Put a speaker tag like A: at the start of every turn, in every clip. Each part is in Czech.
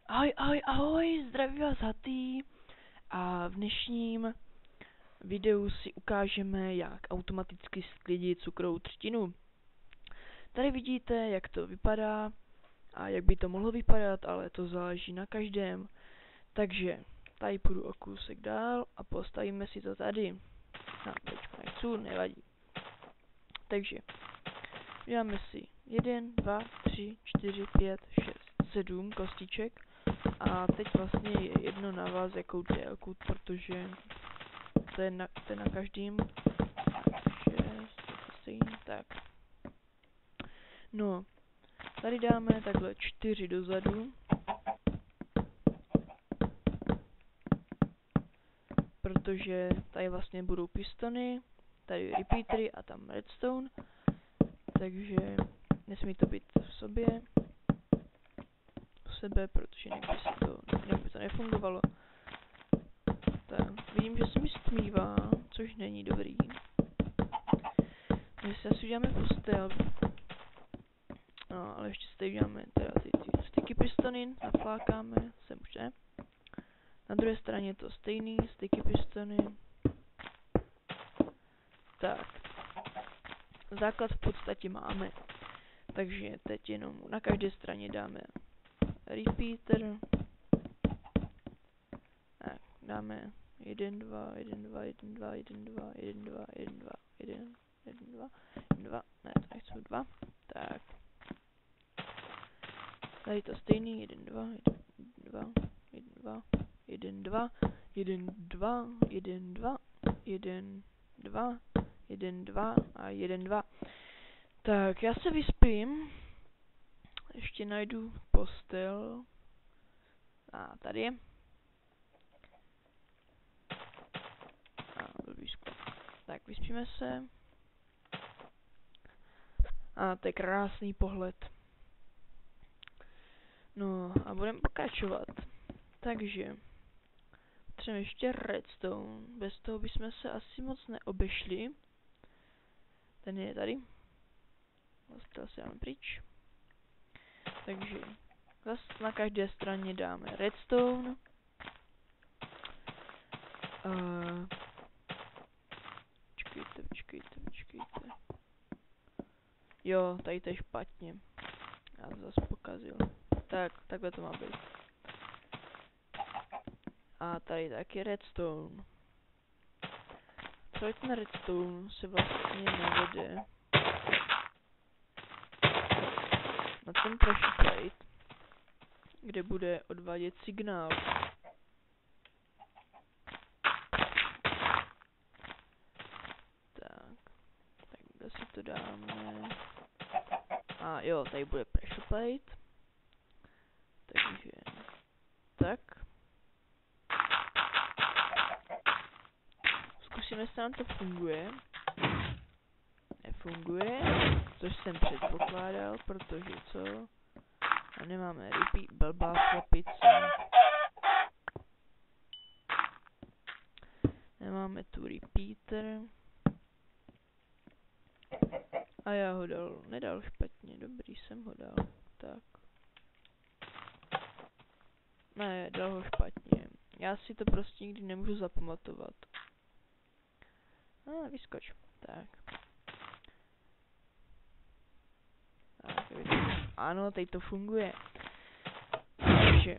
A: Ahoj, ahoj, ahoj, zdraví vás Hatý a v dnešním videu si ukážeme, jak automaticky sklidit cukrovou třtinu. Tady vidíte, jak to vypadá a jak by to mohlo vypadat, ale to záleží na každém. Takže tady půjdu o kousek dál a postavíme si to tady. Nechci, nevadí. Takže uděláme si 1, 2, 3, 4, 5, 6, 7 kostiček. A teď vlastně je jedno na vás, jakou délku, protože to je na každým. Tak. No, tady dáme takhle 4 dozadu. Protože tady vlastně budou pistony, tady repeatery a tam redstone. Takže nesmí to být v sobě. Protože jinak by to nefungovalo. Tak, vidím, že se mi stmívá, což není dobrý. Takže si asi uděláme postel. No, ale ještě si tady uděláme teda ty sticky pistony, naflákáme, sem už ne. Na druhé straně je to stejný, sticky pistony. Tak. Základ v podstatě máme. Takže teď jenom na každé straně dáme repeater. Tak, dáme 1, 2, 1, 2, 1, 2, 1, 2, 1, 2, 1, 2, 1, 1, 2, 1, 2, ne, to nechci 2. Tak. Tady to stejný, 1, 2, 1, 2, 1, 2, 1, 2, 1, 2, 1, 2, 1, 2, 1, 2 a 1, 2. Tak, já se vyspím. Ještě najdu postel. A tady je. Tak, vyspíme se. A to je krásný pohled. No a budeme pokračovat. Takže potřebujeme ještě redstone. Bez toho bychom se asi moc neobešli. Ten je tady. Dostal se dáme pryč. Takže zase na každé straně dáme redstone. Počkejte. Jo, tady to je špatně. Já to zase pokazil. Tak, takhle to má být. A tady taky redstone. Celý ten redstone se vlastně navede na ten pressure plate, kde bude odvádět signál. Tak kde si to dáme? A jo, tady bude pressure plate. Takže tak. Zkusíme, jestli nám to funguje. Nefunguje, což jsem předpokládal, protože co? A nemáme repeat, blbá chlapice. Nemáme tu repeater. A já ho nedal špatně, dobrý jsem ho dal. Tak. Ne, dal ho špatně. Já si to prostě nikdy nemůžu zapamatovat. Vyskoč. Tak. Ano, teď to funguje. Takže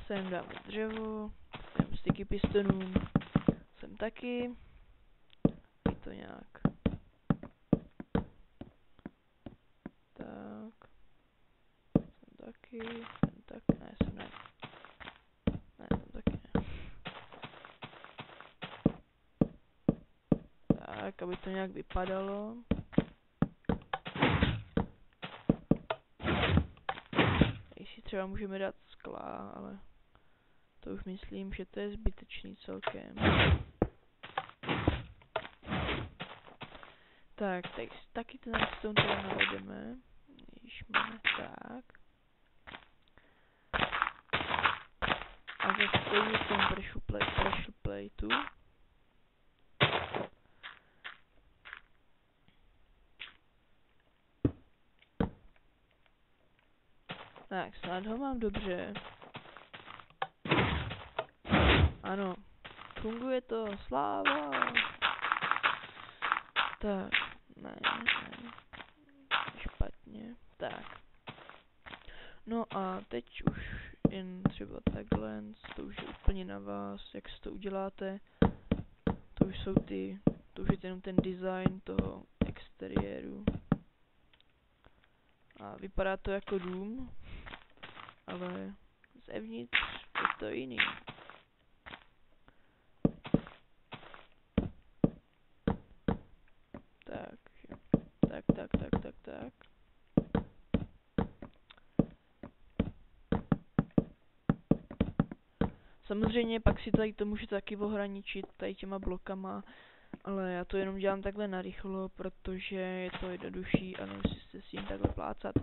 A: sem dáme dřevo, sem sticky pistonům, sem taky. Je to nějak. Tak. Sem taky, ne, sem ne. Ne, sem taky ne. Tak, aby to nějak vypadalo. Třeba můžeme dát skla, ale to už myslím, že to je zbytečný celkem. Tak, taky ten redstone teda navedeme. Ježišmarja, tak. A zase stejně k tomu pressure plateu. Tak, snad ho mám dobře. Ano, funguje to, sláva. Tak, ne, špatně, tak. No a teď už jen třeba takhle, to už je úplně na vás, jak si to uděláte. To už je jenom ten design toho exteriéru. A vypadá to jako dům, ale zevnitř je to jiný. Tak. Samozřejmě pak si tady to můžete taky ohraničit tady těma blokama, ale já to jenom dělám takhle narychlo, protože je to jednodušší a nemusíte si jim takhle plácat.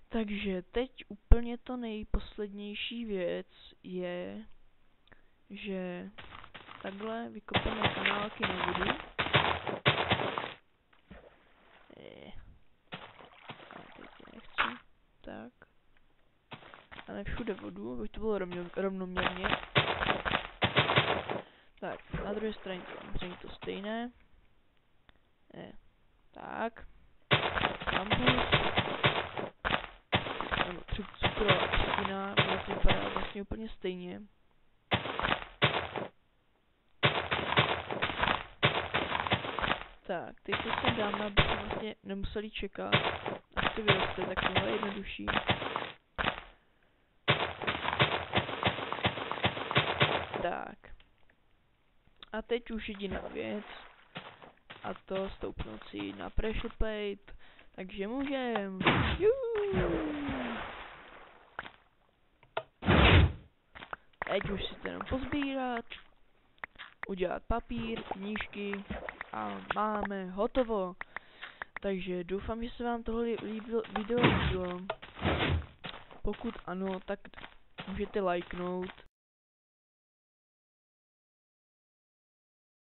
A: Takže teď úplně to nejposlednější věc je, že takhle vykopeme kanálky na vodu. Nechci. Tak. A ne všude vodu, aby to bylo rovnoměrně. Tak, na druhé straně to stejné. Tak. Bambus. Nebo cukrová třtina, to vypadá vlastně úplně stejně. Tak, teď to sem dáme, abychom vlastně nemuseli čekat, až to vyroste, tak tohle je jednodušší. Tak. A teď už jediná věc. A to stoupnout si na pressure plate. Takže můžem. Teď už si to jenom pozbírat. Udělat papír, knížky. A máme hotovo. Takže doufám, že se vám tohle video líbilo. Pokud ano, tak můžete lajknout.